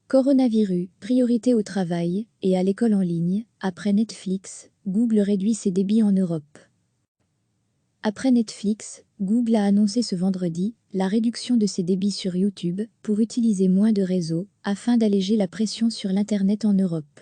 Coronavirus, priorité au travail et à l'école en ligne. Après Netflix, Google réduit ses débits en Europe. Après Netflix, Google a annoncé ce vendredi la réduction de ses débits sur YouTube pour utiliser moins de réseaux afin d'alléger la pression sur l'Internet en Europe.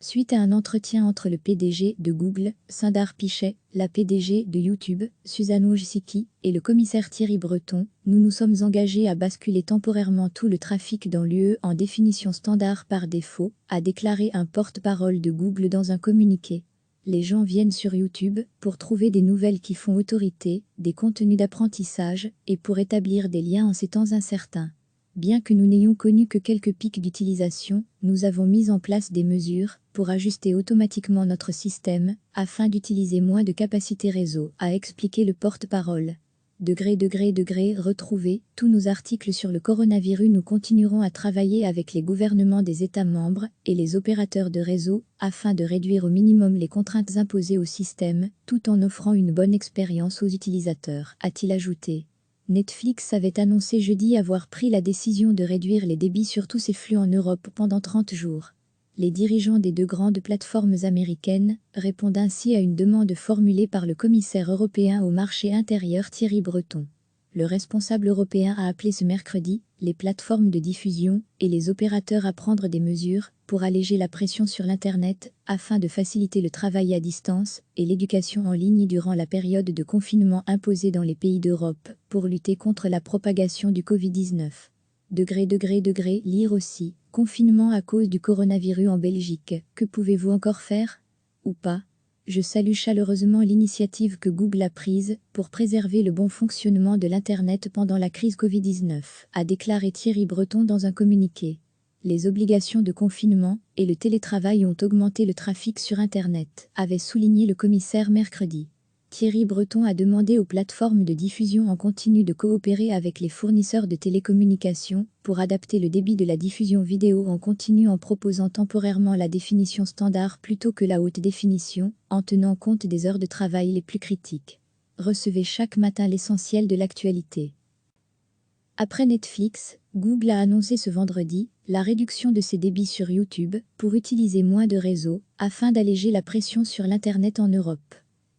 Suite à un entretien entre le PDG de Google, Sundar Pichai, la PDG de YouTube, Suzanne Wojcicki, et le commissaire Thierry Breton, nous nous sommes engagés à basculer temporairement tout le trafic dans l'UE en définition standard par défaut, a déclaré un porte-parole de Google dans un communiqué. Les gens viennent sur YouTube pour trouver des nouvelles qui font autorité, des contenus d'apprentissage, et pour établir des liens en ces temps incertains. Bien que nous n'ayons connu que quelques pics d'utilisation, nous avons mis en place des mesures pour ajuster automatiquement notre système afin d'utiliser moins de capacité réseau, a expliqué le porte-parole. Retrouvez tous nos articles sur le coronavirus. Nous continuerons à travailler avec les gouvernements des États membres et les opérateurs de réseau afin de réduire au minimum les contraintes imposées au système, tout en offrant une bonne expérience aux utilisateurs, a-t-il ajouté. Netflix avait annoncé jeudi avoir pris la décision de réduire les débits sur tous ses flux en Europe pendant 30 jours. Les dirigeants des deux grandes plateformes américaines répondent ainsi à une demande formulée par le commissaire européen au marché intérieur Thierry Breton. Le responsable européen a appelé ce mercredi les plateformes de diffusion et les opérateurs à prendre des mesures pour alléger la pression sur l'Internet afin de faciliter le travail à distance et l'éducation en ligne durant la période de confinement imposée dans les pays d'Europe pour lutter contre la propagation du Covid-19. Lire aussi. Confinement à cause du coronavirus en Belgique. Que pouvez-vous encore faire? Ou pas? Je salue chaleureusement l'initiative que Google a prise pour préserver le bon fonctionnement de l'Internet pendant la crise Covid-19, a déclaré Thierry Breton dans un communiqué. Les obligations de confinement et le télétravail ont augmenté le trafic sur Internet, avait souligné le commissaire mercredi. Thierry Breton a demandé aux plateformes de diffusion en continu de coopérer avec les fournisseurs de télécommunications pour adapter le débit de la diffusion vidéo en continu en proposant temporairement la définition standard plutôt que la haute définition, en tenant compte des heures de travail les plus critiques. Recevez chaque matin l'essentiel de l'actualité. Après Netflix, Google a annoncé ce vendredi la réduction de ses débits sur YouTube pour utiliser moins de réseaux afin d'alléger la pression sur l'Internet en Europe.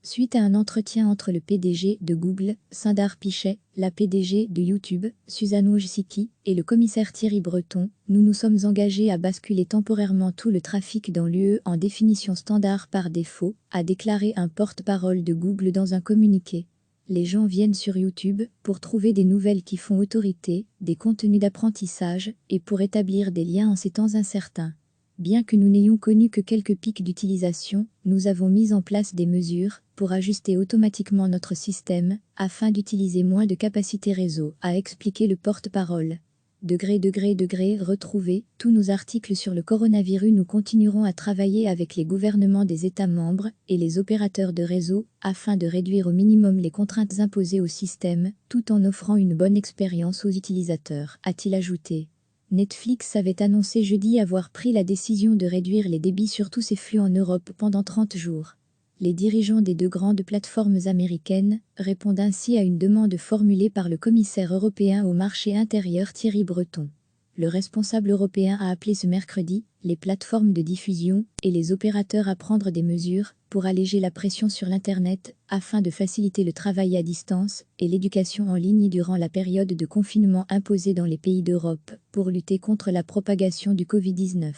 Suite à un entretien entre le PDG de Google, Sundar Pichai, la PDG de YouTube, Suzanne Wojcicki, et le commissaire Thierry Breton, nous nous sommes engagés à basculer temporairement tout le trafic dans l'UE en définition standard par défaut, a déclaré un porte-parole de Google dans un communiqué. Les gens viennent sur YouTube pour trouver des nouvelles qui font autorité, des contenus d'apprentissage, et pour établir des liens en ces temps incertains. Bien que nous n'ayons connu que quelques pics d'utilisation, nous avons mis en place des mesures pour ajuster automatiquement notre système afin d'utiliser moins de capacité réseau, a expliqué le porte-parole. Retrouvez tous nos articles sur le coronavirus. Nous continuerons à travailler avec les gouvernements des États membres et les opérateurs de réseau afin de réduire au minimum les contraintes imposées au système, tout en offrant une bonne expérience aux utilisateurs, a-t-il ajouté. Netflix avait annoncé jeudi avoir pris la décision de réduire les débits sur tous ses flux en Europe pendant 30 jours. Les dirigeants des deux grandes plateformes américaines répondent ainsi à une demande formulée par le commissaire européen au marché intérieur Thierry Breton. Le responsable européen a appelé ce mercredi les plateformes de diffusion et les opérateurs à prendre des mesures pour alléger la pression sur l'Internet afin de faciliter le travail à distance et l'éducation en ligne durant la période de confinement imposée dans les pays d'Europe pour lutter contre la propagation du Covid-19.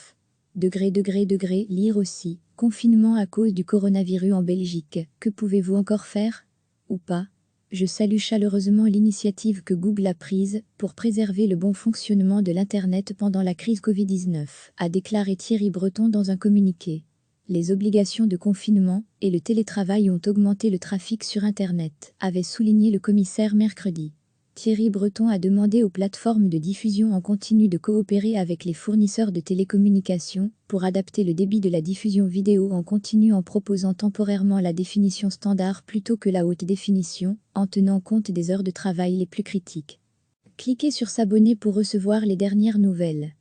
Lire aussi. Confinement à cause du coronavirus en Belgique. Que pouvez-vous encore faire? Ou pas? Je salue chaleureusement l'initiative que Google a prise pour préserver le bon fonctionnement de l'Internet pendant la crise Covid-19, a déclaré Thierry Breton dans un communiqué. Les obligations de confinement et le télétravail ont augmenté le trafic sur Internet, avait souligné le commissaire mercredi. Thierry Breton a demandé aux plateformes de diffusion en continu de coopérer avec les fournisseurs de télécommunications pour adapter le débit de la diffusion vidéo en continu en proposant temporairement la définition standard plutôt que la haute définition, en tenant compte des heures de travail les plus critiques. Cliquez sur s'abonner pour recevoir les dernières nouvelles.